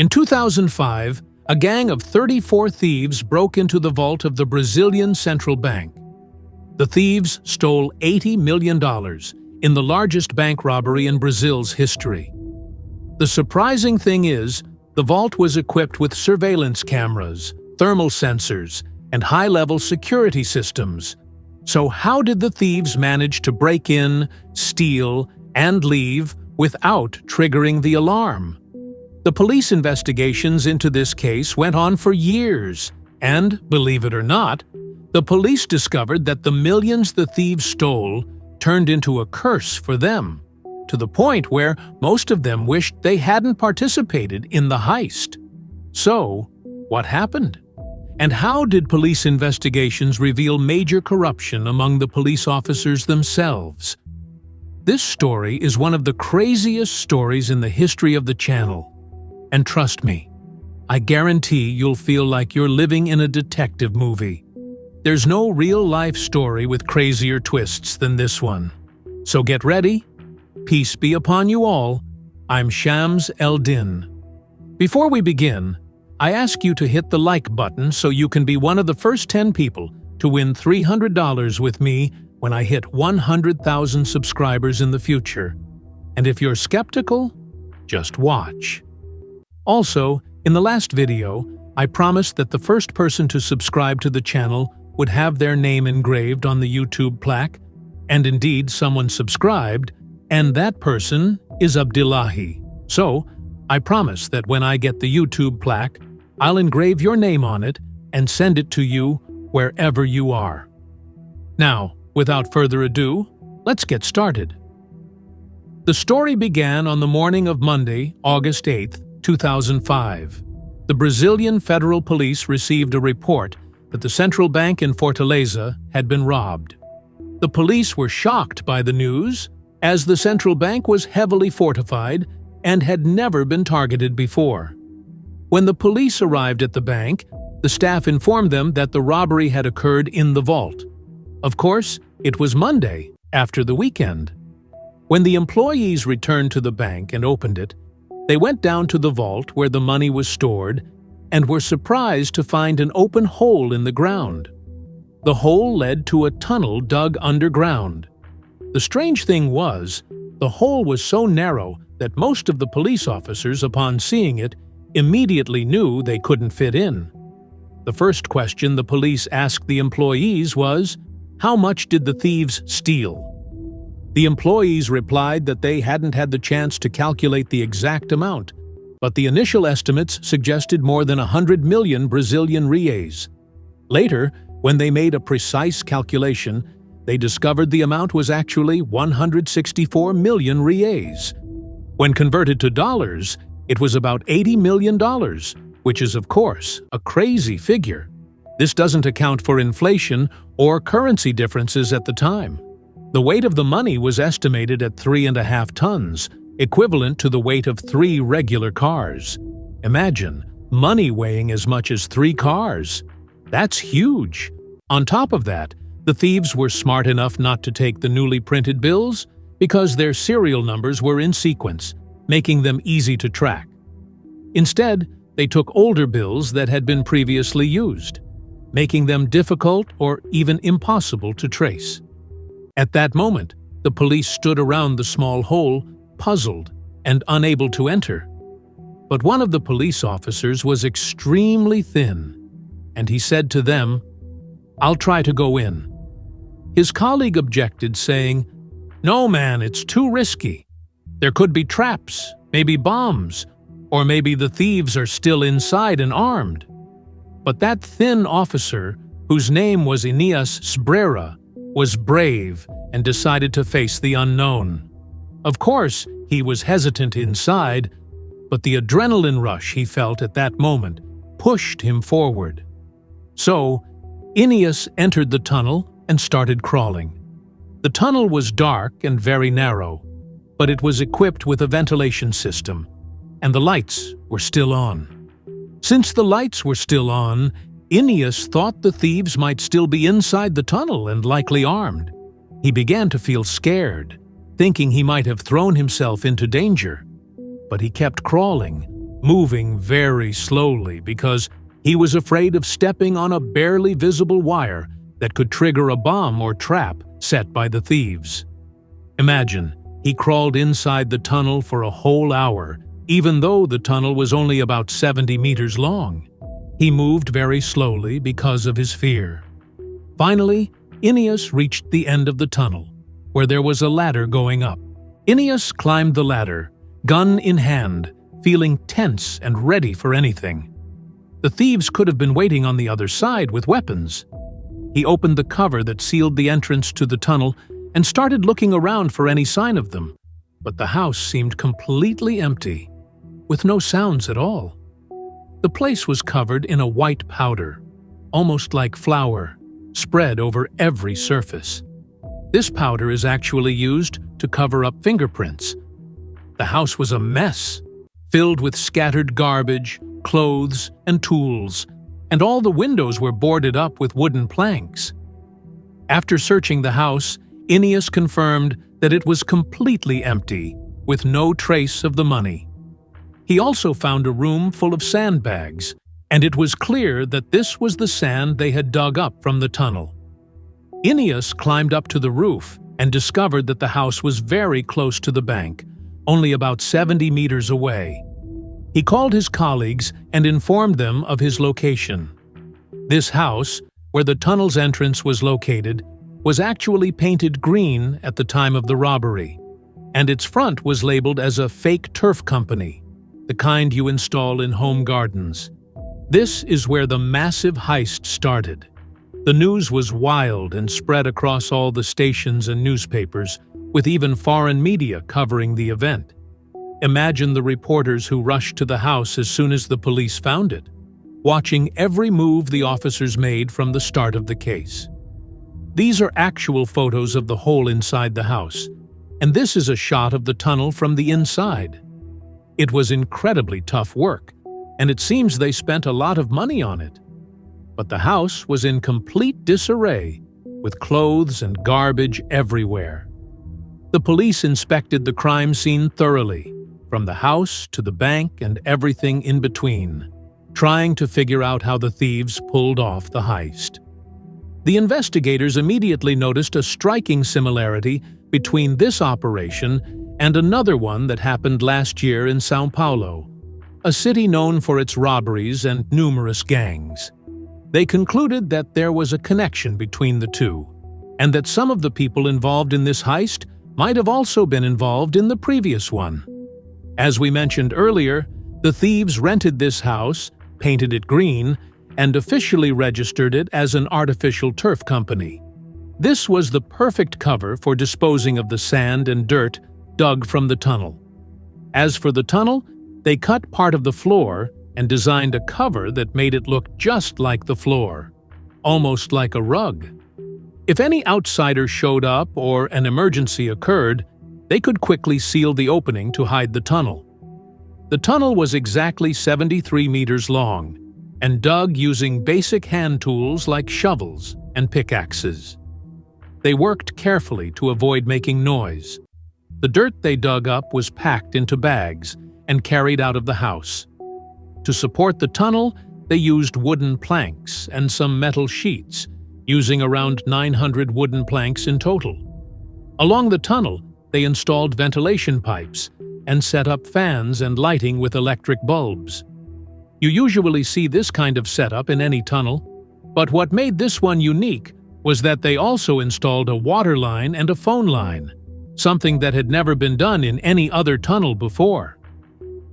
In 2005, a gang of 34 thieves broke into the vault of the Brazilian central bank. The thieves stole $80 million in the largest bank robbery in Brazil's history. The surprising thing is, the vault was equipped with surveillance cameras, thermal sensors, and high-level security systems. So how did the thieves manage to break in, steal, and leave without triggering the alarm? The police investigations into this case went on for years, and, believe it or not, the police discovered that the millions the thieves stole turned into a curse for them, to the point where most of them wished they hadn't participated in the heist. So, what happened? And how did police investigations reveal major corruption among the police officers themselves? This story is one of the craziest stories in the history of the channel. And trust me, I guarantee you'll feel like you're living in a detective movie. There's no real-life story with crazier twists than this one. So get ready. Peace be upon you all. I'm Shams El-Din. Before we begin, I ask you to hit the like button so you can be one of the first 10 people to win $300 with me when I hit 100,000 subscribers in the future. And if you're skeptical, just watch. Also, in the last video, I promised that the first person to subscribe to the channel would have their name engraved on the YouTube plaque, and indeed someone subscribed, and that person is Abdullahi. So, I promise that when I get the YouTube plaque, I'll engrave your name on it and send it to you wherever you are. Now, without further ado, let's get started. The story began on the morning of Monday, August 8th, 2005. The Brazilian Federal Police received a report that the central bank in Fortaleza had been robbed. The police were shocked by the news, as the central bank was heavily fortified and had never been targeted before. When the police arrived at the bank, the staff informed them that the robbery had occurred in the vault. Of course, it was Monday, after the weekend. When the employees returned to the bank and opened it, they went down to the vault where the money was stored and were surprised to find an open hole in the ground. The hole led to a tunnel dug underground. The strange thing was, the hole was so narrow that most of the police officers, upon seeing it, immediately knew they couldn't fit in. The first question the police asked the employees was, how much did the thieves steal? The employees replied that they hadn't had the chance to calculate the exact amount, but the initial estimates suggested more than 100 million Brazilian reais. Later, when they made a precise calculation, they discovered the amount was actually 164 million reais. When converted to dollars, it was about $80 million, which is, of course, a crazy figure. This doesn't account for inflation or currency differences at the time. The weight of the money was estimated at 3.5 tons, equivalent to the weight of 3 regular cars. Imagine, money weighing as much as 3 cars. That's huge. On top of that, the thieves were smart enough not to take the newly printed bills because their serial numbers were in sequence, making them easy to track. Instead, they took older bills that had been previously used, making them difficult or even impossible to trace. At that moment, the police stood around the small hole, puzzled and unable to enter. But one of the police officers was extremely thin, and he said to them, "I'll try to go in." His colleague objected, saying, "No, man, it's too risky. There could be traps, maybe bombs, or maybe the thieves are still inside and armed." But that thin officer, whose name was Enéas Sbrera, was brave and decided to face the unknown. Of course, he was hesitant inside, but the adrenaline rush he felt at that moment pushed him forward. So, Enéas entered the tunnel and started crawling. The tunnel was dark and very narrow, but it was equipped with a ventilation system, and the lights were still on. Since the lights were still on, Enéas thought the thieves might still be inside the tunnel and likely armed. He began to feel scared, thinking he might have thrown himself into danger. But he kept crawling, moving very slowly because he was afraid of stepping on a barely visible wire that could trigger a bomb or trap set by the thieves. Imagine, he crawled inside the tunnel for a whole hour, even though the tunnel was only about 70 meters long. He moved very slowly because of his fear. Finally, Ineas reached the end of the tunnel, where there was a ladder going up. Ineas climbed the ladder, gun in hand, feeling tense and ready for anything. The thieves could have been waiting on the other side with weapons. He opened the cover that sealed the entrance to the tunnel and started looking around for any sign of them, but the house seemed completely empty, with no sounds at all. The place was covered in a white powder, almost like flour, spread over every surface. This powder is actually used to cover up fingerprints. The house was a mess, filled with scattered garbage, clothes, and tools, and all the windows were boarded up with wooden planks. After searching the house, Ineas confirmed that it was completely empty, with no trace of the money. He also found a room full of sandbags, and it was clear that this was the sand they had dug up from the tunnel. Ineas climbed up to the roof and discovered that the house was very close to the bank, only about 70 meters away. He called his colleagues and informed them of his location. This house, where the tunnel's entrance was located, was actually painted green at the time of the robbery, and its front was labeled as a fake turf company, the kind you install in home gardens. This is where the massive heist started. The news was wild and spread across all the stations and newspapers, with even foreign media covering the event. Imagine the reporters who rushed to the house as soon as the police found it, watching every move the officers made from the start of the case. These are actual photos of the hole inside the house, and this is a shot of the tunnel from the inside. It was incredibly tough work, and it seems they spent a lot of money on it. But the house was in complete disarray, with clothes and garbage everywhere. The police inspected the crime scene thoroughly, from the house to the bank and everything in between, trying to figure out how the thieves pulled off the heist. The investigators immediately noticed a striking similarity between this operation and another one that happened last year in São Paulo, a city known for its robberies and numerous gangs. They concluded that there was a connection between the two, and that some of the people involved in this heist might have also been involved in the previous one. As we mentioned earlier, the thieves rented this house, painted it green, and officially registered it as an artificial turf company. This was the perfect cover for disposing of the sand and dirt dug from the tunnel. As for the tunnel, they cut part of the floor and designed a cover that made it look just like the floor, almost like a rug. If any outsider showed up or an emergency occurred, they could quickly seal the opening to hide the tunnel. The tunnel was exactly 73 meters long and dug using basic hand tools like shovels and pickaxes. They worked carefully to avoid making noise. The dirt they dug up was packed into bags and carried out of the house. To support the tunnel, they used wooden planks and some metal sheets, using around 900 wooden planks in total. Along the tunnel, they installed ventilation pipes and set up fans and lighting with electric bulbs. You usually see this kind of setup in any tunnel, but what made this one unique was that they also installed a water line and a phone line, something that had never been done in any other tunnel before.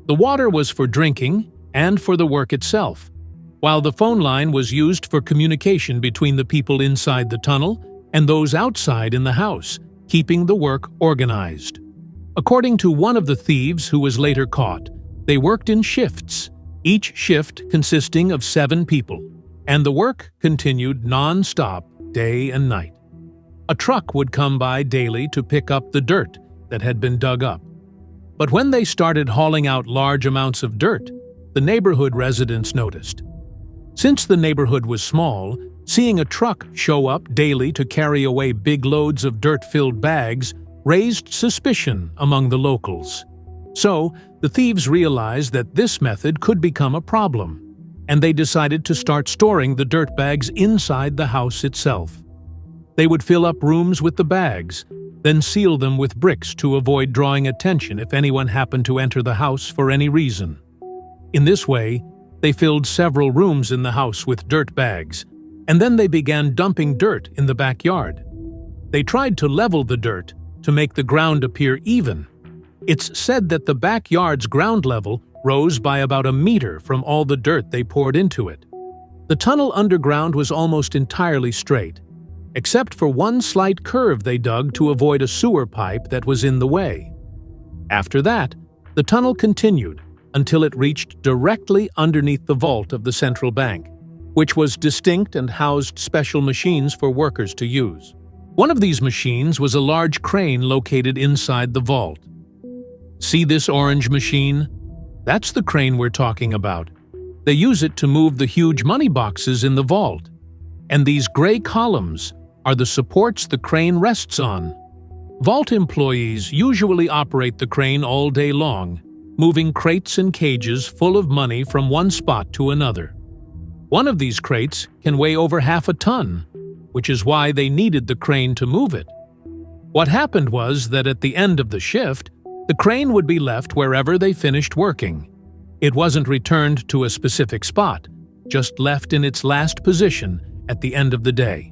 The water was for drinking and for the work itself, while the phone line was used for communication between the people inside the tunnel and those outside in the house, keeping the work organized. According to one of the thieves who was later caught, they worked in shifts, each shift consisting of 7 people, and the work continued non-stop, day and night. A truck would come by daily to pick up the dirt that had been dug up. But when they started hauling out large amounts of dirt, the neighborhood residents noticed. Since the neighborhood was small, seeing a truck show up daily to carry away big loads of dirt-filled bags raised suspicion among the locals. So, The thieves realized that this method could become a problem, and they decided to start storing the dirt bags inside the house itself. They would fill up rooms with the bags, then seal them with bricks to avoid drawing attention if anyone happened to enter the house for any reason. In this way, they filled several rooms in the house with dirt bags, and then they began dumping dirt in the backyard. They tried to level the dirt to make the ground appear even. It's said that the backyard's ground level rose by about a meter from all the dirt they poured into it. The tunnel underground was almost entirely straight, except for one slight curve they dug to avoid a sewer pipe that was in the way. After that, the tunnel continued until it reached directly underneath the vault of the central bank, which was distinct and housed special machines for workers to use. One of these machines was a large crane located inside the vault. See this orange machine? That's the crane we're talking about. They use it to move the huge money boxes in the vault. And these gray columns are the supports the crane rests on. Vault employees usually operate the crane all day long, moving crates and cages full of money from one spot to another. One of these crates can weigh over half a ton, which is why they needed the crane to move it. What happened was that at the end of the shift, the crane would be left wherever they finished working. It wasn't returned to a specific spot, just left in its last position at the end of the day.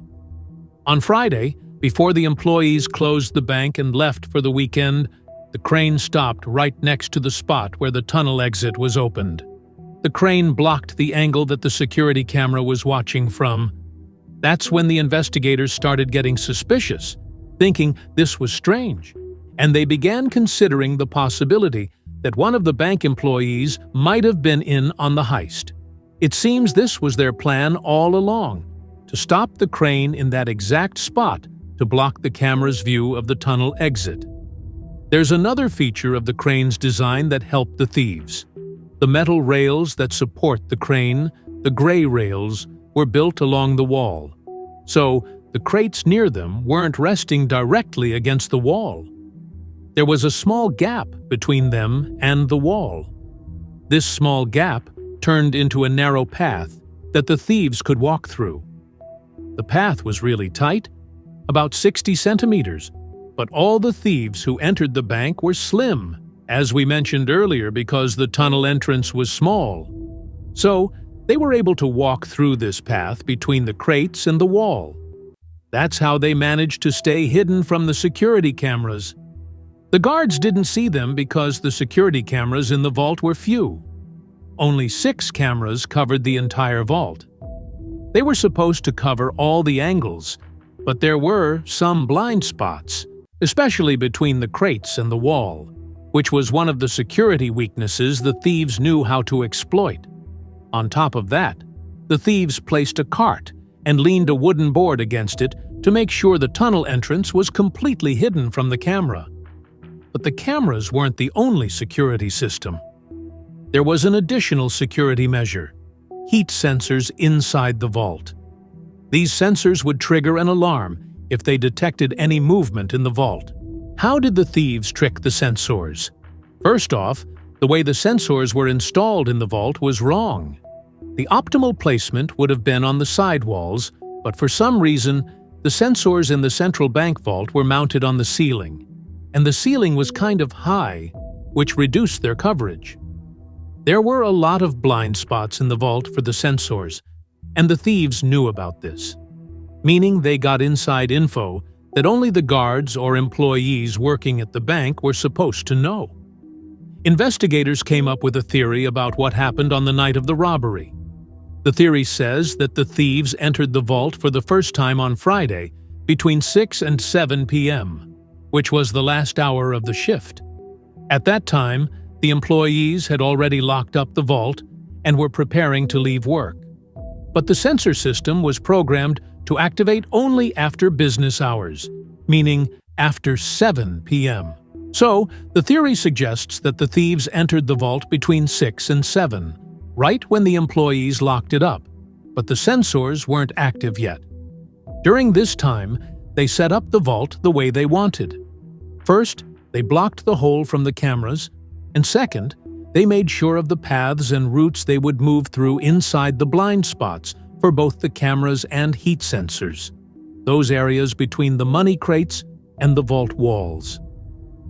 On Friday, before the employees closed the bank and left for the weekend, the crane stopped right next to the spot where the tunnel exit was opened. The crane blocked the angle that the security camera was watching from. That's when the investigators started getting suspicious, thinking this was strange, and they began considering the possibility that one of the bank employees might have been in on the heist. It seems this was their plan all along, to stop the crane in that exact spot to block the camera's view of the tunnel exit. There's another feature of the crane's design that helped the thieves. The metal rails that support the crane, the gray rails, were built along the wall, so the crates near them weren't resting directly against the wall. There was a small gap between them and the wall. This small gap turned into a narrow path that the thieves could walk through. The path was really tight, about 60 centimeters, but all the thieves who entered the bank were slim, as we mentioned earlier, because the tunnel entrance was small. So, they were able to walk through this path between the crates and the wall. That's how they managed to stay hidden from the security cameras. The guards didn't see them because the security cameras in the vault were few. Only 6 cameras covered the entire vault. They were supposed to cover all the angles, but there were some blind spots, especially between the crates and the wall, which was one of the security weaknesses the thieves knew how to exploit. On top of that, the thieves placed a cart and leaned a wooden board against it to make sure the tunnel entrance was completely hidden from the camera. But the cameras weren't the only security system. There was an additional security measure: heat sensors inside the vault. These sensors would trigger an alarm if they detected any movement in the vault. How did the thieves trick the sensors? First off, the way the sensors were installed in the vault was wrong. The optimal placement would have been on the side walls, but for some reason, the sensors in the central bank vault were mounted on the ceiling, and the ceiling was kind of high, which reduced their coverage. There were a lot of blind spots in the vault for the sensors, and the thieves knew about this, meaning they got inside info that only the guards or employees working at the bank were supposed to know. Investigators came up with a theory about what happened on the night of the robbery. The theory says that the thieves entered the vault for the first time on Friday between 6 and 7 p.m., which was the last hour of the shift. At that time, the employees had already locked up the vault and were preparing to leave work. But the sensor system was programmed to activate only after business hours, meaning after 7 p.m. So, the theory suggests that the thieves entered the vault between 6 and 7, right when the employees locked it up, but the sensors weren't active yet. During this time, they set up the vault the way they wanted. First, they blocked the hole from the cameras, And second, they made sure of the paths and routes they would move through inside the blind spots for both the cameras and heat sensors, those areas between the money crates and the vault walls.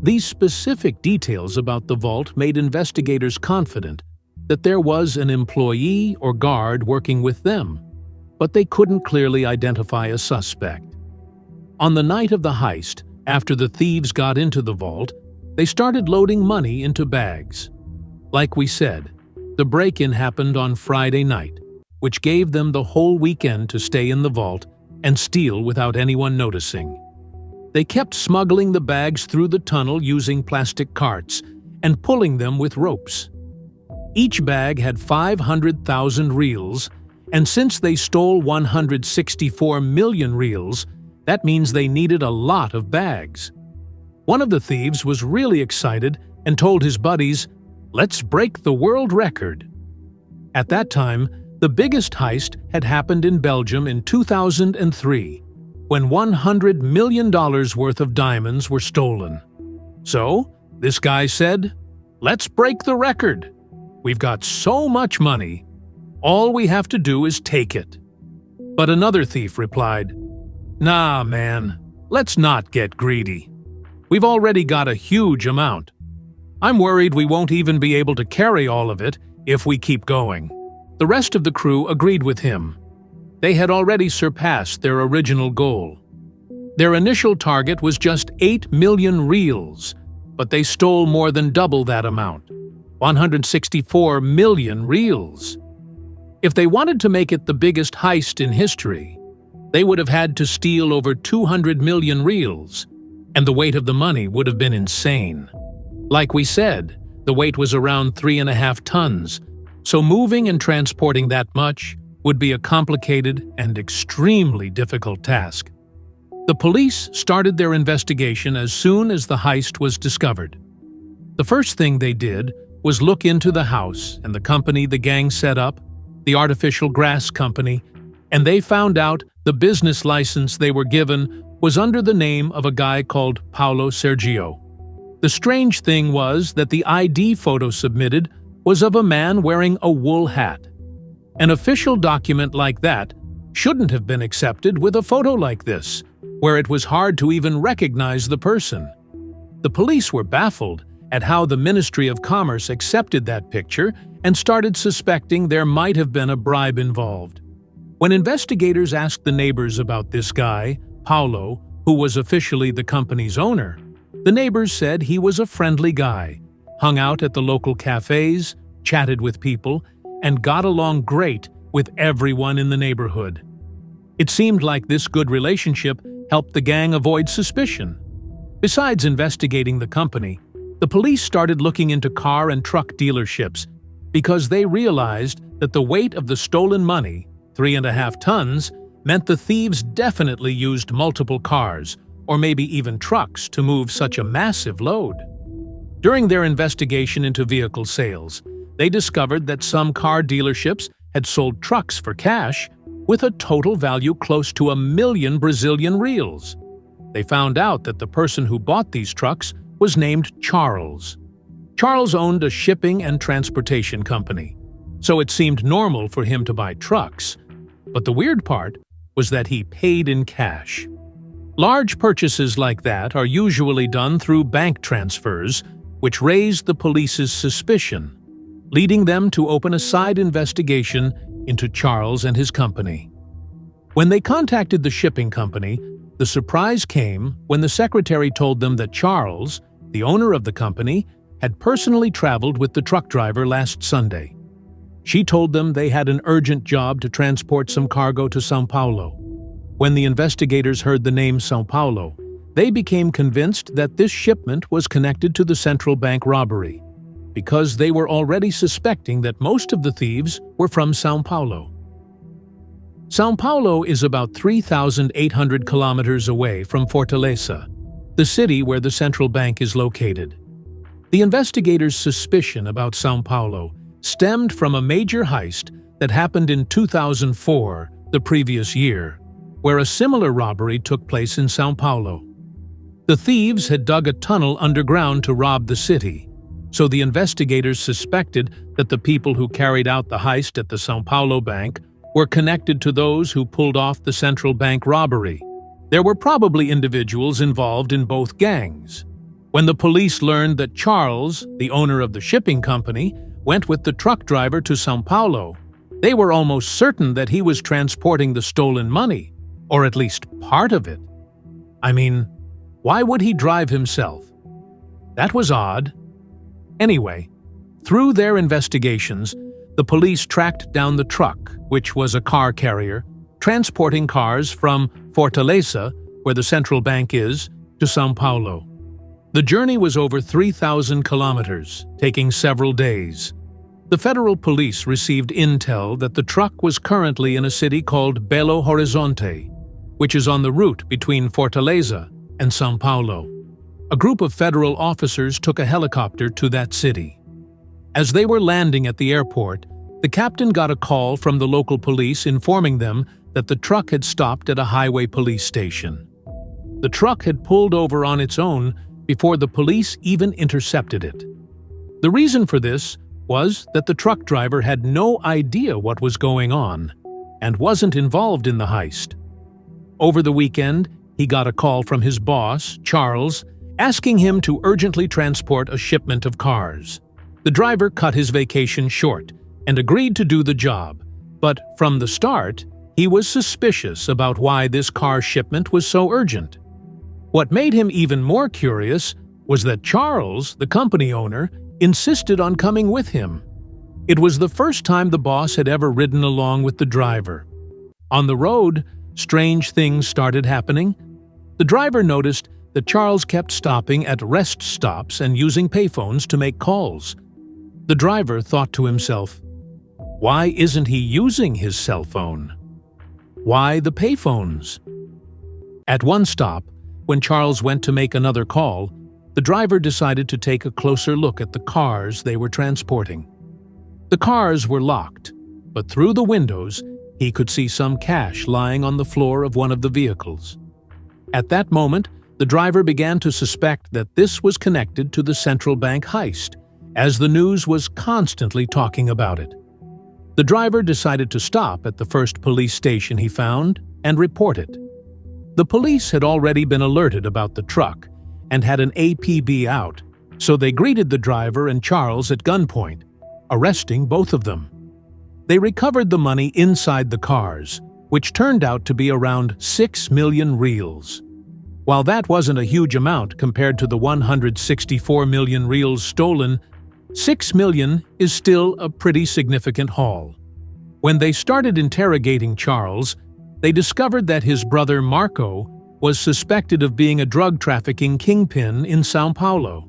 These specific details about the vault made investigators confident that there was an employee or guard working with them, but they couldn't clearly identify a suspect. On the night of the heist, after the thieves got into the vault, they started loading money into bags. Like we said, the break-in happened on Friday night, which gave them the whole weekend to stay in the vault and steal without anyone noticing. They kept smuggling the bags through the tunnel using plastic carts and pulling them with ropes. Each bag had 500,000 reals, and since they stole 164 million reals, that means they needed a lot of bags. One of the thieves was really excited and told his buddies, "Let's break the world record." At that time, the biggest heist had happened in Belgium in 2003, when $100 million worth of diamonds were stolen. So, this guy said, "Let's break the record. We've got so much money. All we have to do is take it." But another thief replied, "Nah, man, let's not get greedy. We've already got a huge amount. I'm worried we won't even be able to carry all of it if we keep going." The rest of the crew agreed with him. They had already surpassed their original goal. Their initial target was just 8 million reals, but they stole more than double that amount, 164 million reals. If they wanted to make it the biggest heist in history, they would have had to steal over 200 million reals, and the weight of the money would have been insane. Like we said, the weight was around 3.5 tons, so moving and transporting that much would be a complicated and extremely difficult task. The police started their investigation as soon as the heist was discovered. The first thing they did was look into the house and the company the gang set up, the artificial grass company, and they found out the business license they were given was under the name of a guy called Paulo Sergio. The strange thing was that the ID photo submitted was of a man wearing a wool hat. An official document like that shouldn't have been accepted with a photo like this, where it was hard to even recognize the person. The police were baffled at how the Ministry of Commerce accepted that picture and started suspecting there might have been a bribe involved. When investigators asked the neighbors about this guy, Paulo, who was officially the company's owner, the neighbors said he was a friendly guy, hung out at the local cafes, chatted with people, and got along great with everyone in the neighborhood. It seemed like this good relationship helped the gang avoid suspicion. Besides investigating the company, the police started looking into car and truck dealerships because they realized that the weight of the stolen money, 3.5 tons, meant the thieves definitely used multiple cars, or maybe even trucks, to move such a massive load. During their investigation into vehicle sales, they discovered that some car dealerships had sold trucks for cash with a total value close to 1 million Brazilian reals. They found out that the person who bought these trucks was named Charles. Charles owned a shipping and transportation company, so it seemed normal for him to buy trucks. But the weird part was that he paid in cash. Large purchases like that are usually done through bank transfers, which raised the police's suspicion, leading them to open a side investigation into Charles and his company. When they contacted the shipping company, the surprise came when the secretary told them that Charles, the owner of the company, had personally traveled with the truck driver last Sunday. She told them they had an urgent job to transport some cargo to São Paulo. When the investigators heard the name São Paulo, they became convinced that this shipment was connected to the central bank robbery, because they were already suspecting that most of the thieves were from São Paulo. São Paulo is about 3,800 kilometers away from Fortaleza, the city where the central bank is located. The investigators' suspicion about São Paulo stemmed from a major heist that happened in 2004, the previous year, where a similar robbery took place in São Paulo. The thieves had dug a tunnel underground to rob the city, so the investigators suspected that the people who carried out the heist at the São Paulo bank were connected to those who pulled off the central bank robbery. There were probably individuals involved in both gangs. When the police learned that Charles, the owner of the shipping company, went with the truck driver to São Paulo, they were almost certain that he was transporting the stolen money, or at least part of it. I mean, why would he drive himself? That was odd. Anyway, through their investigations, the police tracked down the truck, which was a car carrier, transporting cars from Fortaleza, where the central bank is, to São Paulo. The journey was over 3,000 kilometers, taking several days. The federal police received intel that the truck was currently in a city called Belo Horizonte, which is on the route between Fortaleza and São Paulo. A group of federal officers took a helicopter to that city. As they were landing at the airport, the captain got a call from the local police informing them that the truck had stopped at a highway police station. The truck had pulled over on its own before the police even intercepted it. The reason for this was that the truck driver had no idea what was going on and wasn't involved in the heist. Over the weekend, he got a call from his boss, Charles, asking him to urgently transport a shipment of cars. The driver cut his vacation short and agreed to do the job, but from the start, he was suspicious about why this car shipment was so urgent. What made him even more curious was that Charles, the company owner, insisted on coming with him. It was the first time the boss had ever ridden along with the driver. On the road, strange things started happening. The driver noticed that Charles kept stopping at rest stops and using payphones to make calls. The driver thought to himself, why isn't he using his cell phone? Why the payphones? At one stop, when Charles went to make another call, the driver decided to take a closer look at the cars they were transporting. The cars were locked, but through the windows, he could see some cash lying on the floor of one of the vehicles. At that moment, the driver began to suspect that this was connected to the central bank heist, as the news was constantly talking about it. The driver decided to stop at the first police station he found and report it. The police had already been alerted about the truck and had an APB out, so they greeted the driver and Charles at gunpoint, arresting both of them. They recovered the money inside the cars, which turned out to be around 6 million reals. While that wasn't a huge amount compared to the 164 million reals stolen, 6 million is still a pretty significant haul. When they started interrogating Charles, they discovered that his brother Marco was suspected of being a drug trafficking kingpin in São Paulo.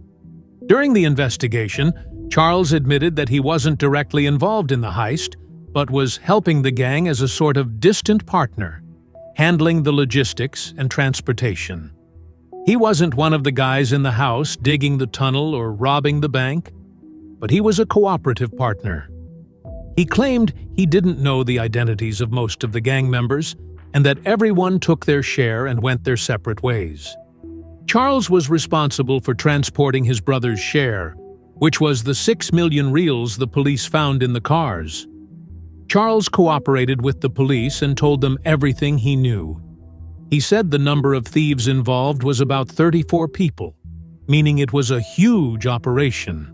During the investigation, Charles admitted that he wasn't directly involved in the heist, but was helping the gang as a sort of distant partner, handling the logistics and transportation. He wasn't one of the guys in the house digging the tunnel or robbing the bank, but he was a cooperative partner. He claimed he didn't know the identities of most of the gang members and that everyone took their share and went their separate ways. Charles was responsible for transporting his brother's share, which was the 6 million reals the police found in the cars. Charles cooperated with the police and told them everything he knew. He said the number of thieves involved was about 34 people, meaning it was a huge operation.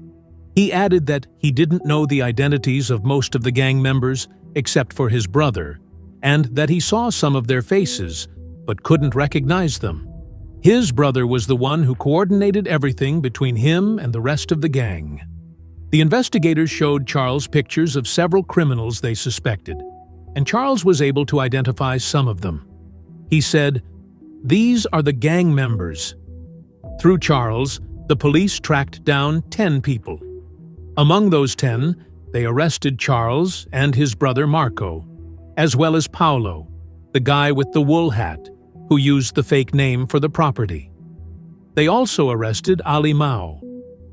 He added that he didn't know the identities of most of the gang members except for his brother, and that he saw some of their faces, but couldn't recognize them. His brother was the one who coordinated everything between him and the rest of the gang. The investigators showed Charles pictures of several criminals they suspected, and Charles was able to identify some of them. He said, "These are the gang members." Through Charles, the police tracked down 10 people. Among those 10, they arrested Charles and his brother Marco, as well as Paulo, the guy with the wool hat, who used the fake name for the property. They also arrested Ali Mao,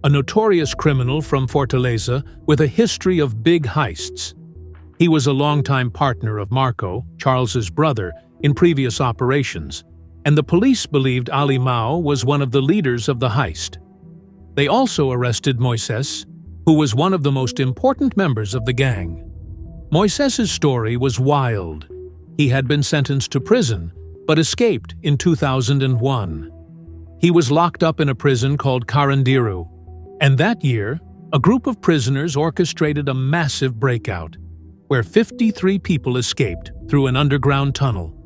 a notorious criminal from Fortaleza with a history of big heists. He was a longtime partner of Marco, Charles's brother, in previous operations, and the police believed Ali Mao was one of the leaders of the heist. They also arrested Moises, who was one of the most important members of the gang. Moises's story was wild. He had been sentenced to prison, but escaped in 2001. He was locked up in a prison called Karandiru, and that year, a group of prisoners orchestrated a massive breakout, where 53 people escaped through an underground tunnel.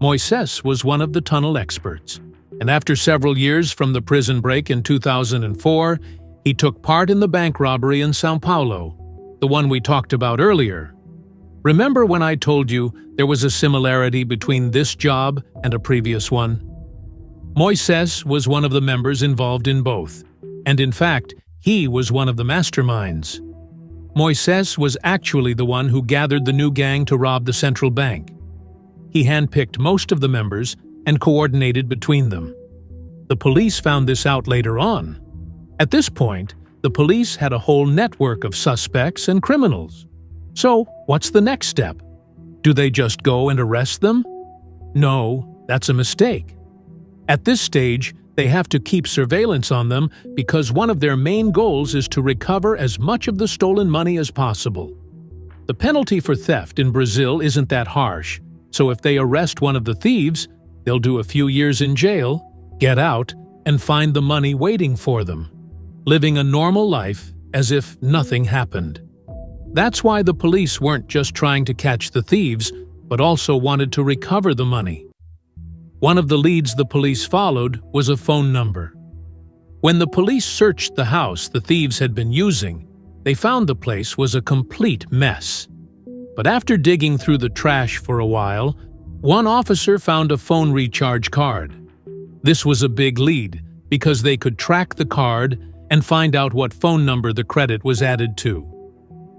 Moises was one of the tunnel experts, and after several years from the prison break in 2004, he took part in the bank robbery in São Paulo, the one we talked about earlier. Remember when I told you there was a similarity between this job and a previous one? Moises was one of the members involved in both, and in fact, he was one of the masterminds. Moises was actually the one who gathered the new gang to rob the central bank. He handpicked most of the members and coordinated between them. The police found this out later on. At this point, the police had a whole network of suspects and criminals. So, what's the next step? Do they just go and arrest them? No, that's a mistake. At this stage, they have to keep surveillance on them because one of their main goals is to recover as much of the stolen money as possible. The penalty for theft in Brazil isn't that harsh, so if they arrest one of the thieves, they'll do a few years in jail, get out, and find the money waiting for them, living a normal life as if nothing happened. That's why the police weren't just trying to catch the thieves, but also wanted to recover the money. One of the leads the police followed was a phone number. When the police searched the house the thieves had been using, they found the place was a complete mess. But after digging through the trash for a while, one officer found a phone recharge card. This was a big lead because they could track the card and find out what phone number the credit was added to.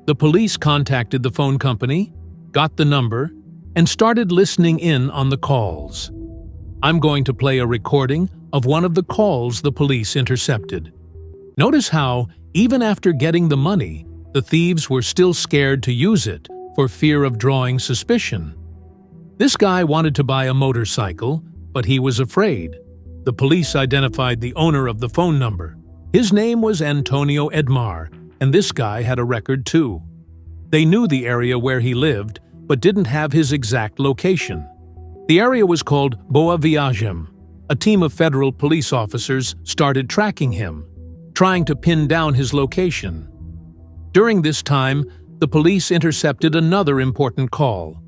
The police contacted the phone company, got the number, and started listening in on the calls. I'm going to play a recording of one of the calls the police intercepted. Notice how, even after getting the money, the thieves were still scared to use it for fear of drawing suspicion. This guy wanted to buy a motorcycle, but he was afraid. The police identified the owner of the phone number. His name was Antonio Edmar, and this guy had a record too. They knew the area where he lived, but didn't have his exact location. The area was called Boa Viagem. A team of federal police officers started tracking him, trying to pin down his location. During this time, the police intercepted another important call.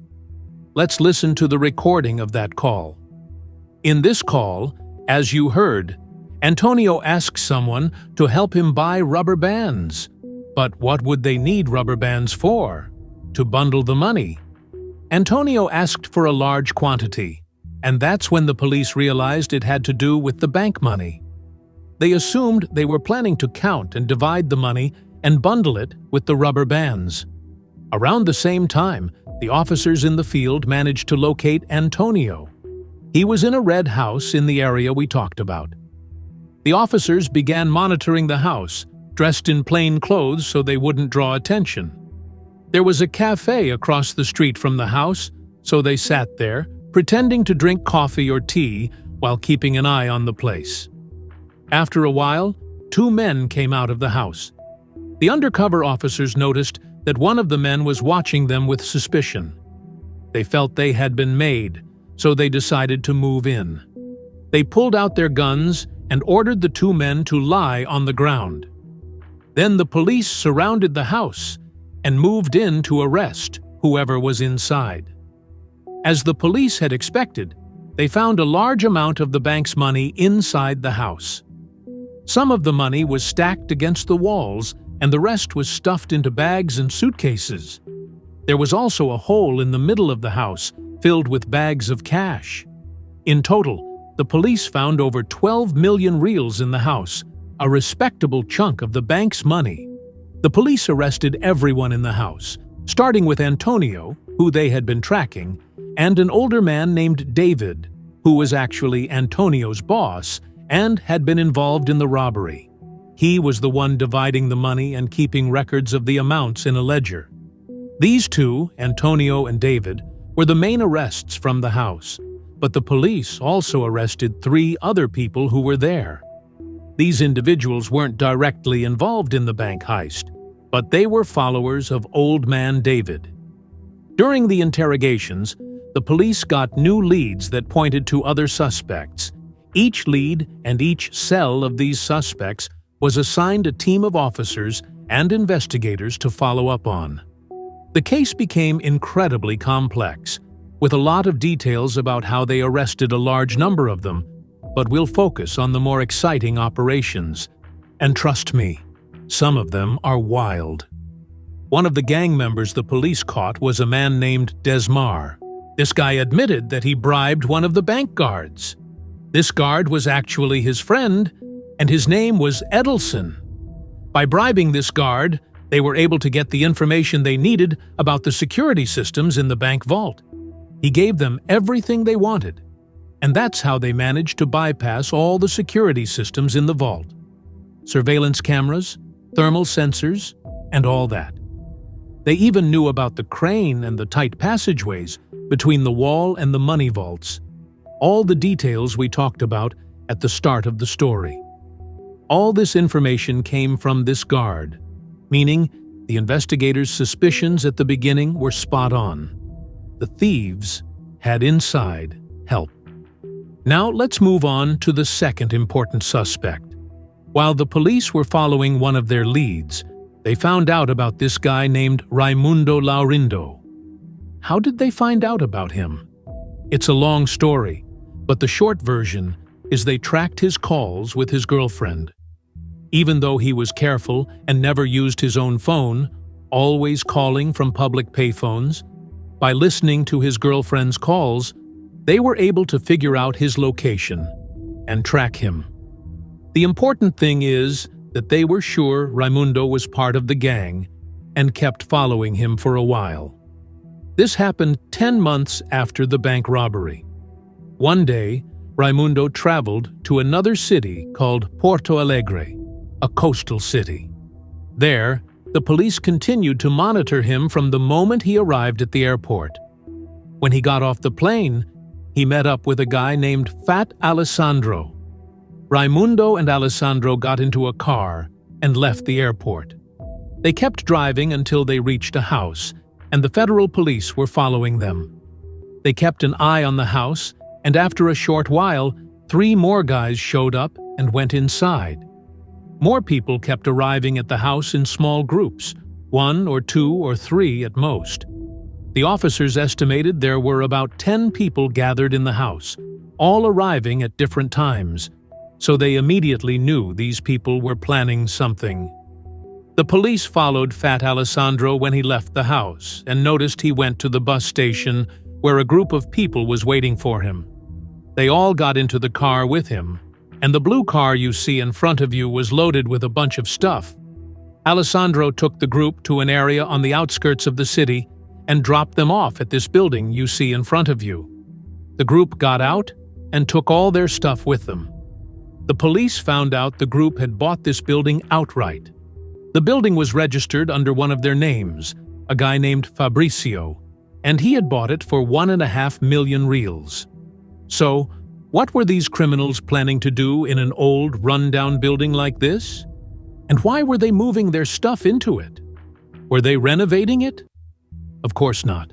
Let's listen to the recording of that call. In this call, as you heard, Antonio asked someone to help him buy rubber bands. But what would they need rubber bands for? To bundle the money. Antonio asked for a large quantity, and that's when the police realized it had to do with the bank money. They assumed they were planning to count and divide the money and bundle it with the rubber bands. Around the same time, the officers in the field managed to locate Antonio. He was in a red house in the area we talked about. The officers began monitoring the house, dressed in plain clothes so they wouldn't draw attention. There was a cafe across the street from the house, so they sat there, pretending to drink coffee or tea while keeping an eye on the place. After a while, 2 men came out of the house. The undercover officers noticed that one of the men was watching them with suspicion. They felt they had been made, so they decided to move in. They pulled out their guns and ordered the 2 men to lie on the ground. Then the police surrounded the house and moved in to arrest whoever was inside. As the police had expected, they found a large amount of the bank's money inside the house. Some of the money was stacked against the walls, and the rest was stuffed into bags and suitcases. There was also a hole in the middle of the house filled with bags of cash. In total, the police found over 12 million reals in the house, a respectable chunk of the bank's money. The police arrested everyone in the house, starting with Antonio, who they had been tracking, and an older man named David, who was actually Antonio's boss and had been involved in the robbery. He was the one dividing the money and keeping records of the amounts in a ledger. These 2, Antonio and David, were the main arrests from the house, but the police also arrested 3 other people who were there. These individuals weren't directly involved in the bank heist, but they were followers of Old Man David. During the interrogations, the police got new leads that pointed to other suspects. Each lead and each cell of these suspects was assigned a team of officers and investigators to follow up on. The case became incredibly complex, with a lot of details about how they arrested a large number of them, but we'll focus on the more exciting operations. And trust me, some of them are wild. One of the gang members the police caught was a man named Desmar. This guy admitted that he bribed one of the bank guards. This guard was actually his friend, and his name was Edelson. By bribing this guard, they were able to get the information they needed about the security systems in the bank vault. He gave them everything they wanted, and that's how they managed to bypass all the security systems in the vault. Surveillance cameras, thermal sensors, and all that. They even knew about the crane and the tight passageways between the wall and the money vaults. All the details we talked about at the start of the story. All this information came from this guard, meaning the investigators' suspicions at the beginning were spot on. The thieves had inside help. Now let's move on to the second important suspect. While the police were following one of their leads, they found out about this guy named Raimundo Laurindo. How did they find out about him? It's a long story, but the short version is they tracked his calls with his girlfriend. Even though he was careful and never used his own phone, always calling from public payphones, by listening to his girlfriend's calls, they were able to figure out his location and track him. The important thing is that they were sure Raimundo was part of the gang and kept following him for a while. This happened 10 months after the bank robbery. One day, Raimundo traveled to another city called Porto Alegre, a coastal city. There, the police continued to monitor him from the moment he arrived at the airport. When he got off the plane, he met up with a guy named Fat Alessandro. Raimundo and Alessandro got into a car and left the airport. They kept driving until they reached a house, and the federal police were following them. They kept an eye on the house, and after a short while, 3 more guys showed up and went inside. More people kept arriving at the house in small groups, 1 or 2 or 3 at most. The officers estimated there were about 10 people gathered in the house, all arriving at different times, so they immediately knew these people were planning something. The police followed Fat Alessandro when he left the house and noticed he went to the bus station where a group of people was waiting for him. They all got into the car with him, and the blue car you see in front of you was loaded with a bunch of stuff. Alessandro took the group to an area on the outskirts of the city and dropped them off at this building you see in front of you. The group got out and took all their stuff with them. The police found out the group had bought this building outright. The building was registered under one of their names, a guy named Fabricio, and he had bought it for 1.5 million reals. So, what were these criminals planning to do in an old, run-down building like this? And why were they moving their stuff into it? Were they renovating it? Of course not.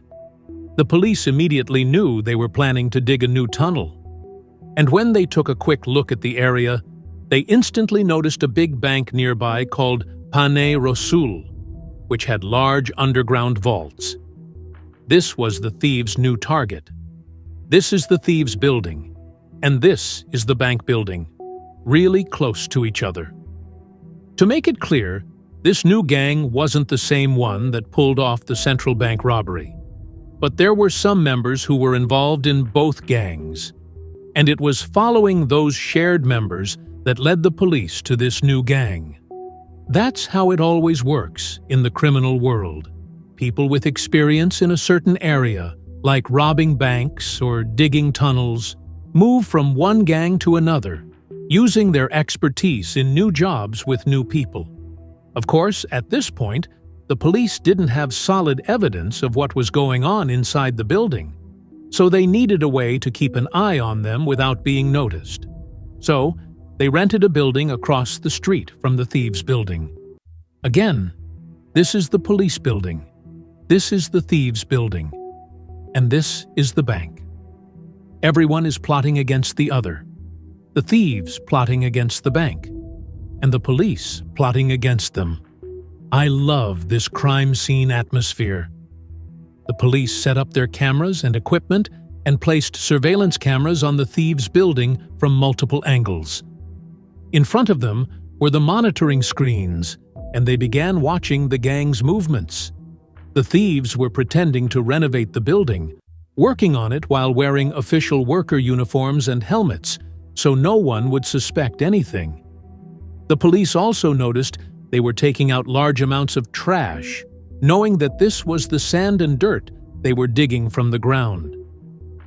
The police immediately knew they were planning to dig a new tunnel. And when they took a quick look at the area, they instantly noticed a big bank nearby called Pane Rosul, which had large underground vaults. This was the thieves' new target. This is the thieves' building, and this is the bank building, really close to each other. To make it clear, this new gang wasn't the same one that pulled off the central bank robbery. But there were some members who were involved in both gangs, and it was following those shared members that led the police to this new gang. That's how it always works in the criminal world. People with experience in a certain area, like robbing banks or digging tunnels, move from one gang to another, using their expertise in new jobs with new people. Of course, at this point, the police didn't have solid evidence of what was going on inside the building, so they needed a way to keep an eye on them without being noticed. So, they rented a building across the street from the thieves' building. Again, this is the police building, this is the thieves' building, and this is the bank. Everyone is plotting against the other. The thieves plotting against the bank, and the police plotting against them. I love this crime scene atmosphere. The police set up their cameras and equipment and placed surveillance cameras on the thieves' building from multiple angles. In front of them were the monitoring screens, and they began watching the gang's movements. The thieves were pretending to renovate the building, working on it while wearing official worker uniforms and helmets, so no one would suspect anything. The police also noticed they were taking out large amounts of trash, knowing that this was the sand and dirt they were digging from the ground.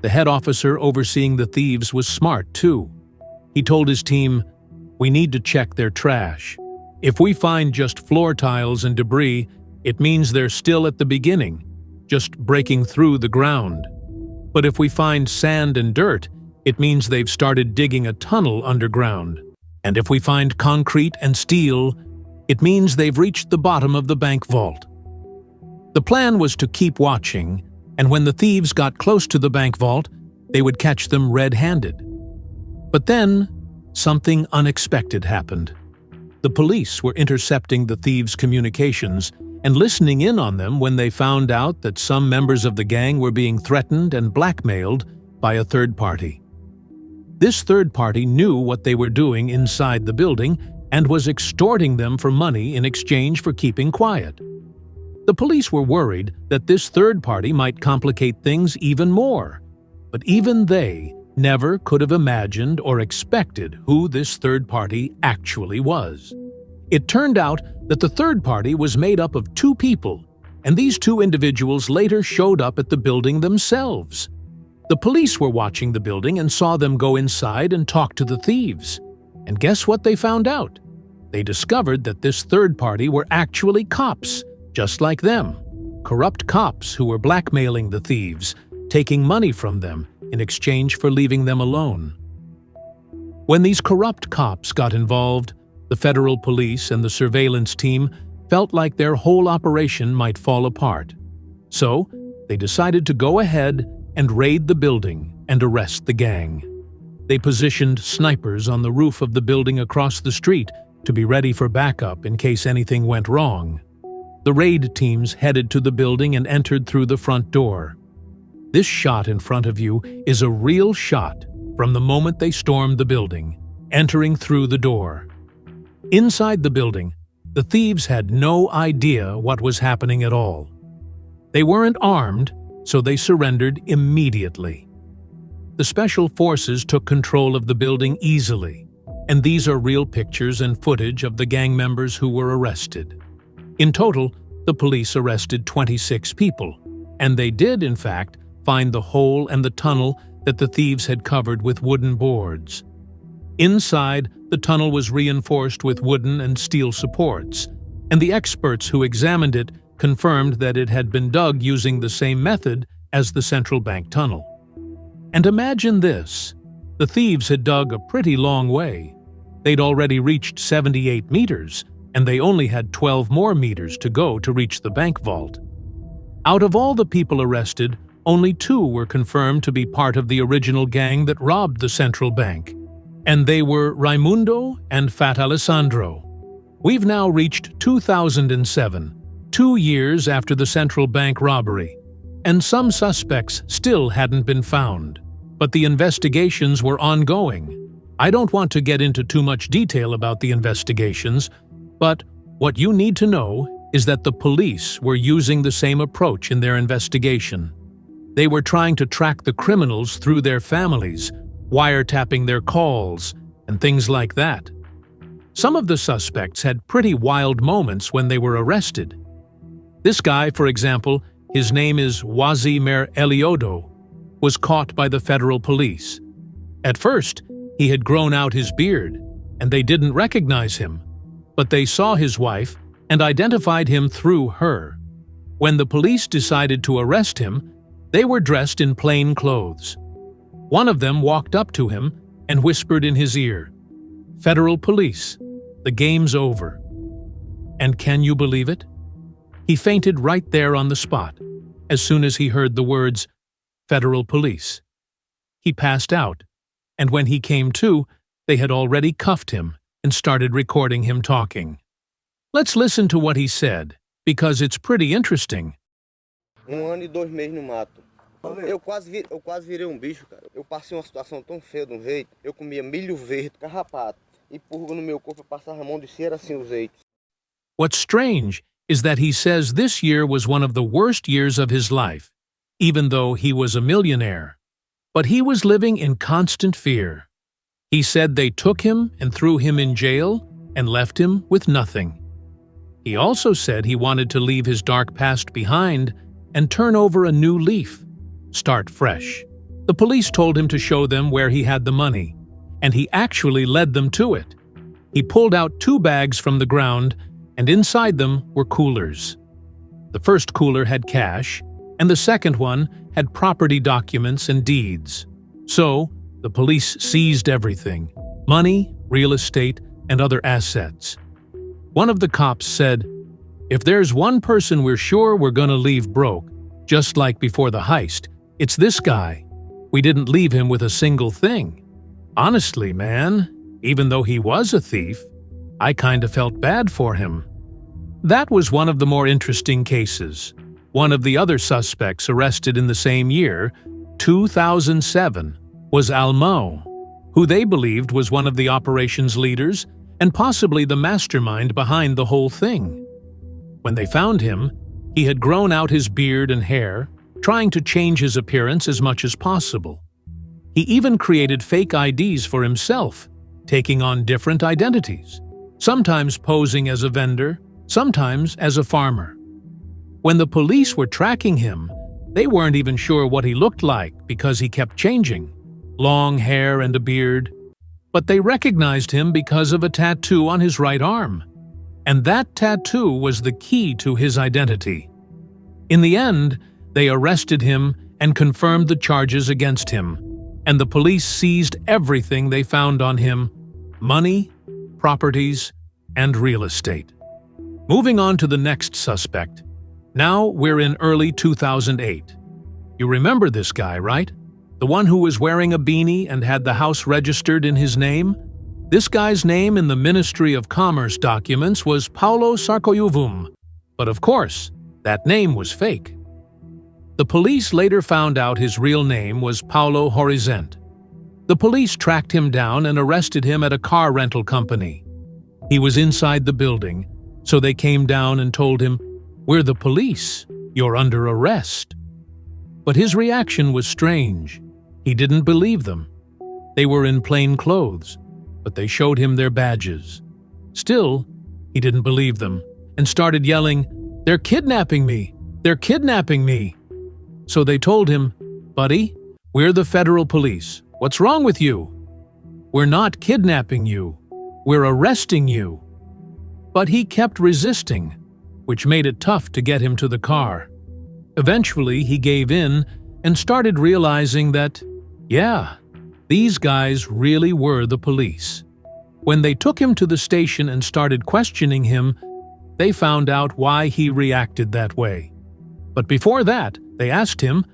The head officer overseeing the thieves was smart too. He told his team, "We need to check their trash. If we find just floor tiles and debris, it means they're still at the beginning, just breaking through the ground. But if we find sand and dirt, it means they've started digging a tunnel underground. And if we find concrete and steel, it means they've reached the bottom of the bank vault." The plan was to keep watching, and when the thieves got close to the bank vault, they would catch them red-handed. But then, something unexpected happened. The police were intercepting the thieves' communications and listening in on them when they found out that some members of the gang were being threatened and blackmailed by a third party. This third party knew what they were doing inside the building and was extorting them for money in exchange for keeping quiet. The police were worried that this third party might complicate things even more, but even they never could have imagined or expected who this third party actually was. It turned out that the third party was made up of two people, and these two individuals later showed up at the building themselves. The police were watching the building and saw them go inside and talk to the thieves. And guess what they found out? They discovered that this third party were actually cops, just like them. Corrupt cops who were blackmailing the thieves, taking money from them in exchange for leaving them alone. When these corrupt cops got involved, the federal police and the surveillance team felt like their whole operation might fall apart. So, they decided to go ahead and raid the building and arrest the gang. They positioned snipers on the roof of the building across the street to be ready for backup in case anything went wrong. The raid teams headed to the building and entered through the front door. This shot in front of you is a real shot from the moment they stormed the building, entering through the door. Inside the building, the thieves had no idea what was happening at all. They weren't armed, so they surrendered immediately. The special forces took control of the building easily, and these are real pictures and footage of the gang members who were arrested. In total, the police arrested 26 people, and they did, in fact, find the hole and the tunnel that the thieves had covered with wooden boards. Inside, the tunnel was reinforced with wooden and steel supports, and the experts who examined it confirmed that it had been dug using the same method as the central bank tunnel. And imagine this, the thieves had dug a pretty long way. They'd already reached 78 meters, and they only had 12 more meters to go to reach the bank vault. Out of all the people arrested, only 2 were confirmed to be part of the original gang that robbed the central bank, and they were Raimundo and Fat Alessandro. We've now reached 2007, 2 years after the central bank robbery, and some suspects still hadn't been found, but the investigations were ongoing. I don't want to get into too much detail about the investigations, but what you need to know is that the police were using the same approach in their investigation. They were trying to track the criminals through their families, wiretapping their calls, and things like that. Some of the suspects had pretty wild moments when they were arrested. This guy, for example, his name is Wazimir Eliodo, was caught by the federal police. At first, he had grown out his beard, and they didn't recognize him, but they saw his wife and identified him through her. When the police decided to arrest him, they were dressed in plain clothes. One of them walked up to him and whispered in his ear, Federal police. The game's over. And can you believe it? He fainted right there on the spot, as soon as he heard the words, Federal Police. He passed out, and when he came to, they had already cuffed him and started recording him talking. Let's listen to what he said, because it's pretty interesting. Ano e 2 meses no mato. Eu quase virei bicho, cara. Eu passei uma situação tão feia de jeito. Eu comia milho verde, carrapato, e purga no meu corpo, eu passava a mão de cera assim os eitos. What's strange is that he says this year was one of the worst years of his life, even though he was a millionaire. But he was living in constant fear. He said they took him and threw him in jail and left him with nothing. He also said he wanted to leave his dark past behind and turn over a new leaf, start fresh. The police told him to show them where he had the money, and he actually led them to it. He pulled out 2 bags from the ground, and inside them were coolers. The first cooler had cash, and the second one had property documents and deeds. So, the police seized everything: money, real estate, and other assets. One of the cops said, "If there's one person we're sure we're gonna leave broke, just like before the heist, it's this guy. We didn't leave him with a single thing." Honestly, man, even though he was a thief, I kinda felt bad for him. That was one of the more interesting cases. One of the other suspects arrested in the same year, 2007, was Almo, who they believed was one of the operation's leaders and possibly the mastermind behind the whole thing. When they found him, he had grown out his beard and hair, trying to change his appearance as much as possible. He even created fake IDs for himself, taking on different identities, sometimes posing as a vendor, sometimes as a farmer. When the police were tracking him, they weren't even sure what he looked like because he kept changing, long hair and a beard. But they recognized him because of a tattoo on his right arm, and that tattoo was the key to his identity. In the end, they arrested him and confirmed the charges against him, and the police seized everything they found on him: money, properties, and real estate. Moving on to the next suspect. Now we're in early 2008. You remember this guy, right? The one who was wearing a beanie and had the house registered in his name? This guy's name in the Ministry of Commerce documents was Paulo Sarkoyuvum, but of course, that name was fake. The police later found out his real name was Paulo Horizont. The police tracked him down and arrested him at a car rental company. He was inside the building, so they came down and told him, "We're the police. You're under arrest." But his reaction was strange. He didn't believe them. They were in plain clothes, but they showed him their badges. Still, he didn't believe them and started yelling, "They're kidnapping me! They're kidnapping me!" So they told him, "Buddy, we're the federal police. What's wrong with you?" "We're not kidnapping you. We're arresting you." But he kept resisting, which made it tough to get him to the car. Eventually, he gave in and started realizing that, yeah, these guys really were the police. When they took him to the station and started questioning him, they found out why he reacted that way. But before that, they asked him,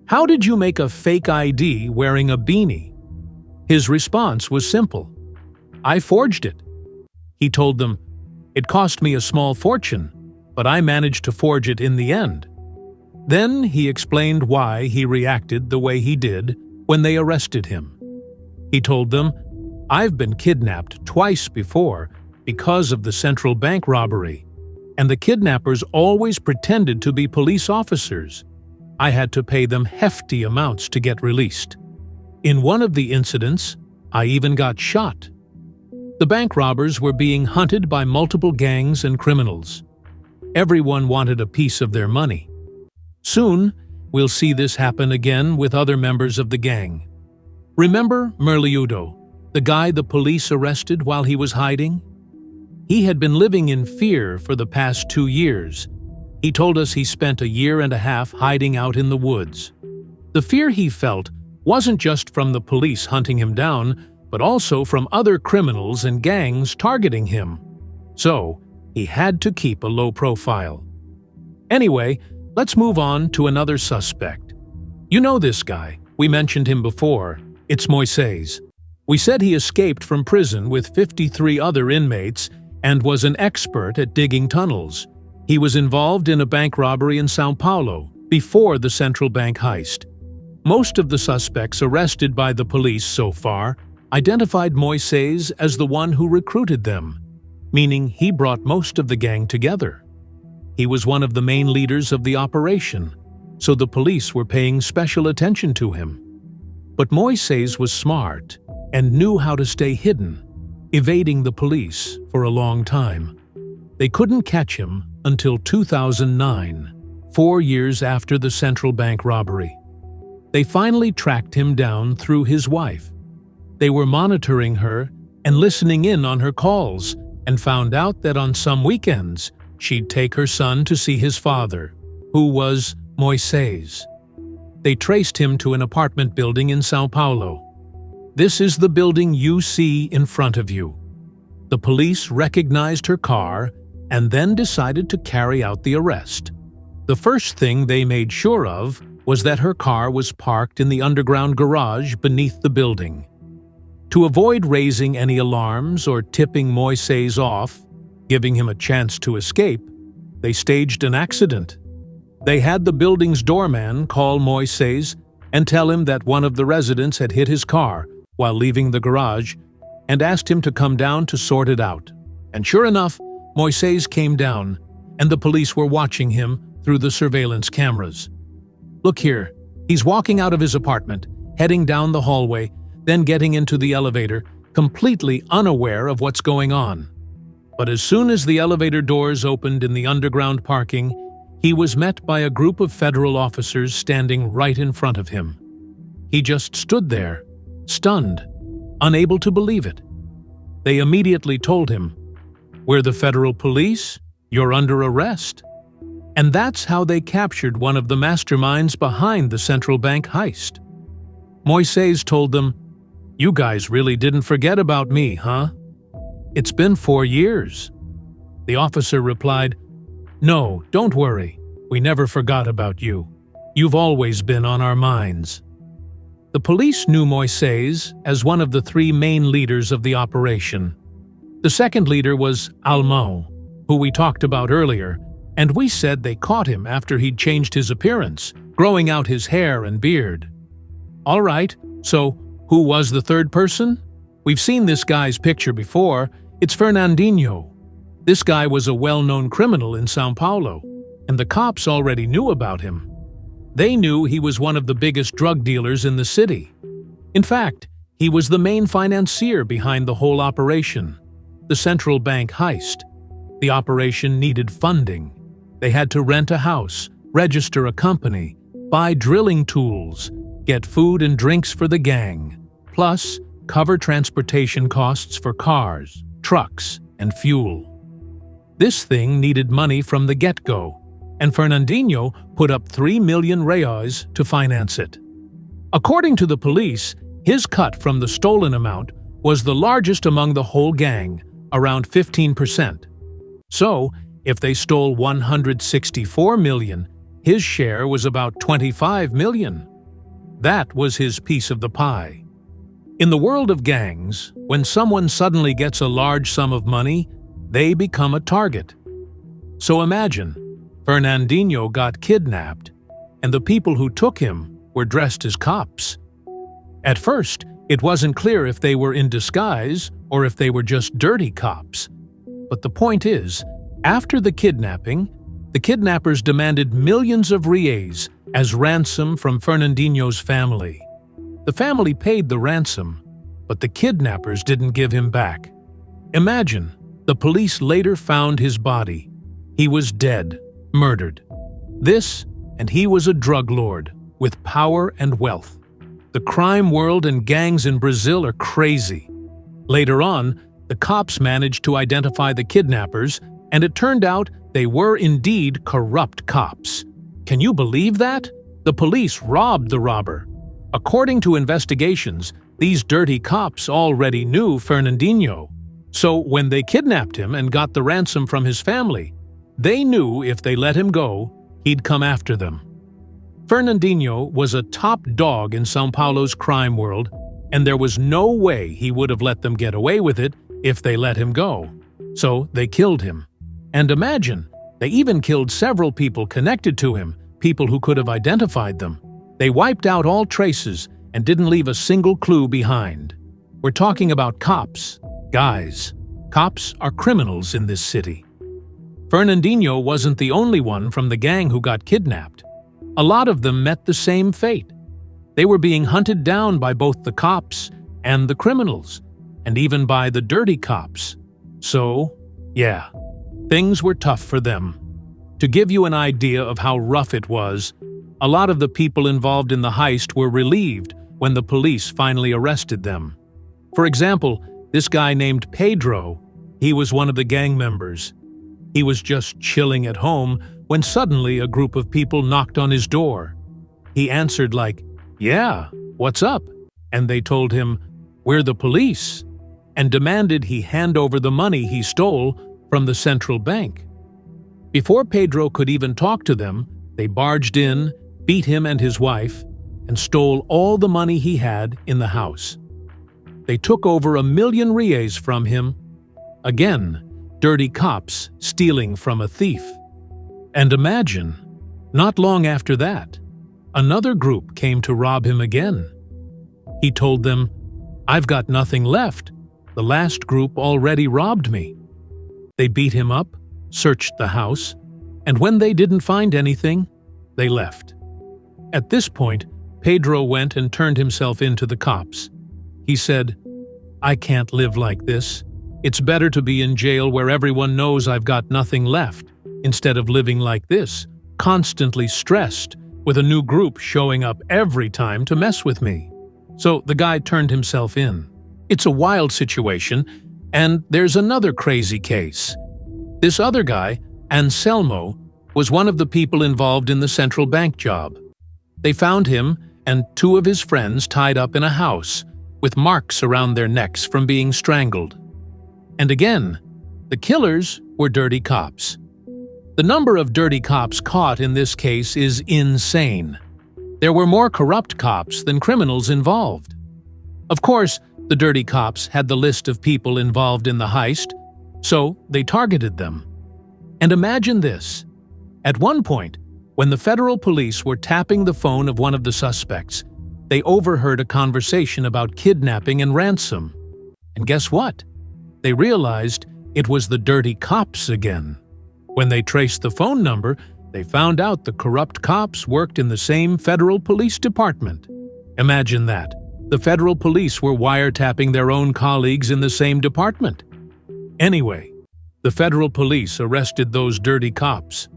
"How did you make a fake ID wearing a beanie?" His response was simple: "I forged it." He told them, "It cost me a small fortune, but I managed to forge it in the end." Then he explained why he reacted the way he did when they arrested him. He told them, "I've been kidnapped twice before because of the central bank robbery, and the kidnappers always pretended to be police officers. I had to pay them hefty amounts to get released. In one of the incidents, I even got shot." The bank robbers were being hunted by multiple gangs and criminals. Everyone wanted a piece of their money. Soon, we'll see this happen again with other members of the gang. Remember Merliudo, the guy the police arrested while he was hiding? He had been living in fear for the past 2 years. He told us he spent a year and a half hiding out in the woods. The fear he felt wasn't just from the police hunting him down, but also from other criminals and gangs targeting him. So, he had to keep a low profile. Anyway, let's move on to another suspect. You know this guy. We mentioned him before. It's Moises. We said he escaped from prison with 53 other inmates and was an expert at digging tunnels. He was involved in a bank robbery in São Paulo before the central bank heist. Most of the suspects arrested by the police so far identified Moises as the one who recruited them, meaning he brought most of the gang together. He was one of the main leaders of the operation, so the police were paying special attention to him. But Moises was smart and knew how to stay hidden, evading the police for a long time. They couldn't catch him until 2009, 4 years after the central bank robbery. They finally tracked him down through his wife. They were monitoring her and listening in on her calls and found out that on some weekends, she'd take her son to see his father, who was Moises. They traced him to an apartment building in São Paulo. This is the building you see in front of you. The police recognized her car and then decided to carry out the arrest. The first thing they made sure of was that her car was parked in the underground garage beneath the building. To avoid raising any alarms or tipping Moises off, giving him a chance to escape, they staged an accident. They had the building's doorman call Moises and tell him that one of the residents had hit his car while leaving the garage and asked him to come down to sort it out. And sure enough, Moises came down, and the police were watching him through the surveillance cameras. Look here, he's walking out of his apartment, heading down the hallway, then getting into the elevator, completely unaware of what's going on. But as soon as the elevator doors opened in the underground parking, he was met by a group of federal officers standing right in front of him. He just stood there, stunned, unable to believe it. They immediately told him, "We're the federal police, you're under arrest." And that's how they captured one of the masterminds behind the central bank heist. Moises told them, "You guys really didn't forget about me, huh? It's been 4 years." The officer replied, "No, don't worry. We never forgot about you. You've always been on our minds." The police knew Moises as one of the 3 main leaders of the operation. The second leader was Almão, who we talked about earlier, and we said they caught him after he'd changed his appearance, growing out his hair and beard. All right, so who was the third person? We've seen this guy's picture before. It's Fernandinho. This guy was a well-known criminal in São Paulo, and the cops already knew about him. They knew he was one of the biggest drug dealers in the city. In fact, he was the main financier behind the whole operation, the central bank heist. The operation needed funding. They had to rent a house, register a company, buy drilling tools, get food and drinks for the gang, plus cover transportation costs for cars, trucks, and fuel. This thing needed money from the get-go, and Fernandinho put up 3 million reais to finance it. According to the police, his cut from the stolen amount was the largest among the whole gang, around 15%. So, if they stole 164 million, his share was about 25 million. That was his piece of the pie. In the world of gangs, when someone suddenly gets a large sum of money, they become a target. So imagine, Fernandinho got kidnapped, and the people who took him were dressed as cops. At first, it wasn't clear if they were in disguise or if they were just dirty cops. But the point is, after the kidnapping, the kidnappers demanded millions of reais as ransom from Fernandinho's family. The family paid the ransom, but the kidnappers didn't give him back. Imagine, the police later found his body. He was dead, murdered. And he was a drug lord with power and wealth. The crime world and gangs in Brazil are crazy. Later on, the cops managed to identify the kidnappers, and it turned out they were indeed corrupt cops. Can you believe that? The police robbed the robber. According to investigations, These dirty cops already knew Fernandinho, so when they kidnapped him and got the ransom from his family, they knew if they let him go, he'd come after them. Fernandinho was a top dog in São Paulo's crime world, and there was no way he would have let them get away with it if they let him go. So they killed him. And imagine, they even killed several people connected to him, people who could have identified them. They wiped out all traces and didn't leave a single clue behind. We're talking about cops. Guys, cops are criminals in this city. Fernandinho wasn't the only one from the gang who got kidnapped. A lot of them met the same fate. They were being hunted down by both the cops and the criminals, and even by the dirty cops. So, yeah, things were tough for them. To give you an idea of how rough it was, a lot of the people involved in the heist were relieved when the police finally arrested them. For example, this guy named Pedro, he was one of the gang members. He was just chilling at home when suddenly a group of people knocked on his door. He answered like, "Yeah, what's up?" And they told him, "We're the police," and demanded he hand over the money he stole from the central bank. Before Pedro could even talk to them, they barged in, beat him and his wife, and stole all the money he had in the house. They took over 1,000,000 reais from him. Again, dirty cops stealing from a thief. And imagine, not long after that, another group came to rob him again. He told them, "I've got nothing left. The last group already robbed me." They beat him up, searched the house, and when they didn't find anything, they left. At this point, Pedro went and turned himself in to the cops. He said, "I can't live like this. It's better to be in jail where everyone knows I've got nothing left, instead of living like this, constantly stressed, with a new group showing up every time to mess with me." So the guy turned himself in. It's a wild situation, and there's another crazy case. This other guy, Anselmo, was one of the people involved in the central bank job. They found him and 2 of his friends tied up in a house, with marks around their necks from being strangled. And again, the killers were dirty cops. The number of dirty cops caught in this case is insane. There were more corrupt cops than criminals involved. Of course, the dirty cops had the list of people involved in the heist, so they targeted them. And imagine this. At one point, when the federal police were tapping the phone of one of the suspects, they overheard a conversation about kidnapping and ransom. And guess what? They realized it was the dirty cops again. When they traced the phone number, they found out the corrupt cops worked in the same federal police department. Imagine that. The federal police were wiretapping their own colleagues in the same department. Anyway, the federal police arrested those dirty cops.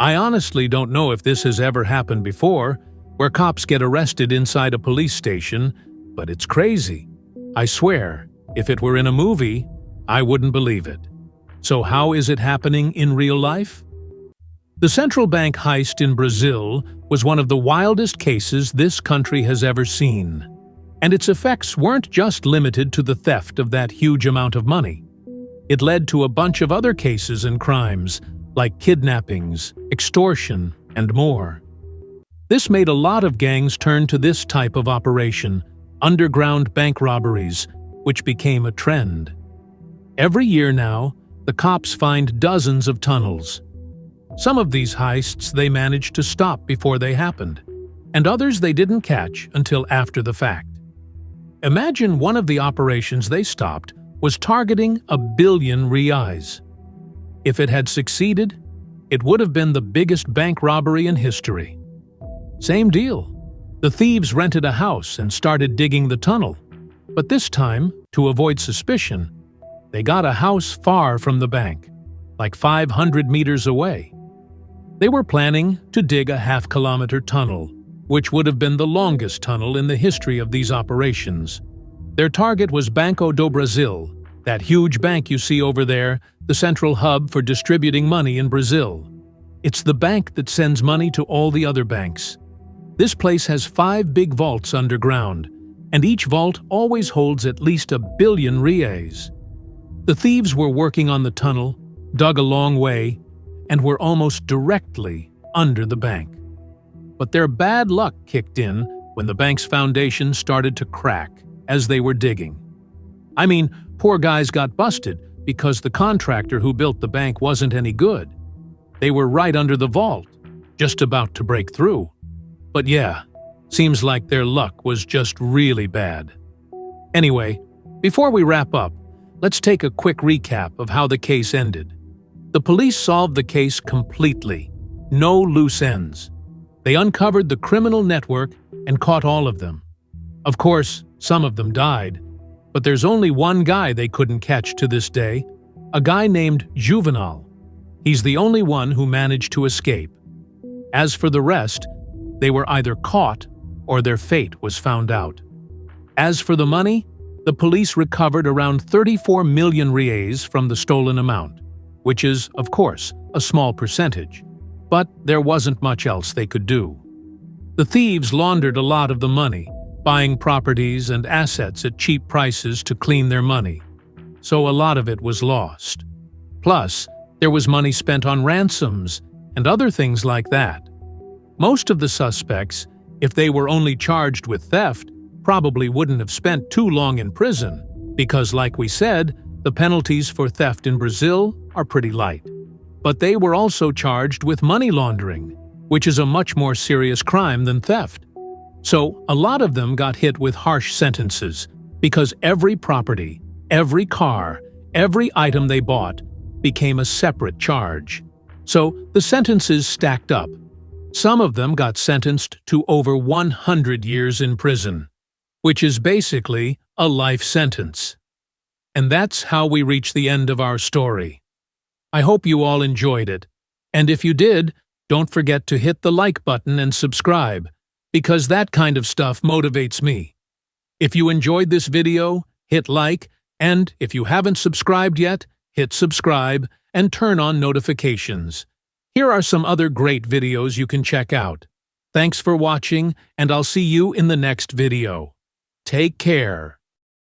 I honestly don't know if this has ever happened before, where cops get arrested inside a police station, but it's crazy. I swear, if it were in a movie, I wouldn't believe it. So how is it happening in real life? The central bank heist in Brazil was one of the wildest cases this country has ever seen. And its effects weren't just limited to the theft of that huge amount of money. It led to a bunch of other cases and crimes, like kidnappings, extortion, and more. This made a lot of gangs turn to this type of operation, underground bank robberies, which became a trend. Every year now, the cops find dozens of tunnels. Some of these heists they managed to stop before they happened, and others they didn't catch until after the fact. Imagine one of the operations they stopped was targeting 1 billion reais. If it had succeeded, it would have been the biggest bank robbery in history. Same deal. The thieves rented a house and started digging the tunnel. But this time, to avoid suspicion, they got a house far from the bank, like 500 meters away. They were planning to dig a half-kilometer tunnel, which would have been the longest tunnel in the history of these operations. Their target was Banco do Brasil, that huge bank you see over there, the central hub for distributing money in Brazil. It's the bank that sends money to all the other banks. This place has 5 big vaults underground, and each vault always holds at least 1 billion reais. The thieves were working on the tunnel, dug a long way, and were almost directly under the bank. But their bad luck kicked in when the bank's foundation started to crack as they were digging. I mean, poor guys got busted because the contractor who built the bank wasn't any good. They were right under the vault, just about to break through. But yeah, seems like their luck was just really bad. Anyway, before we wrap up, let's take a quick recap of how the case ended. The police solved the case completely. No loose ends. They uncovered the criminal network and caught all of them. Of course, some of them died, but there's only one guy they couldn't catch to this day, a guy named Juvenal. He's the only one who managed to escape. As for the rest, they were either caught or their fate was found out. As for the money, the police recovered around 34 million reais from the stolen amount, which is, of course, a small percentage. But there wasn't much else they could do. The thieves laundered a lot of the money, buying properties and assets at cheap prices to clean their money. So a lot of it was lost. Plus, there was money spent on ransoms and other things like that. Most of the suspects, if they were only charged with theft, probably wouldn't have spent too long in prison because, like we said, the penalties for theft in Brazil are pretty light. But they were also charged with money laundering, which is a much more serious crime than theft. So a lot of them got hit with harsh sentences because every property, every car, every item they bought became a separate charge. So the sentences stacked up. Some of them got sentenced to over 100 years in prison, which is basically a life sentence. And that's how we reach the end of our story. I hope you all enjoyed it. And if you did, don't forget to hit the like button and subscribe, because that kind of stuff motivates me. If you enjoyed this video, hit like, and if you haven't subscribed yet, hit subscribe and turn on notifications. Here are some other great videos you can check out. Thanks for watching, and I'll see you in the next video. Take care.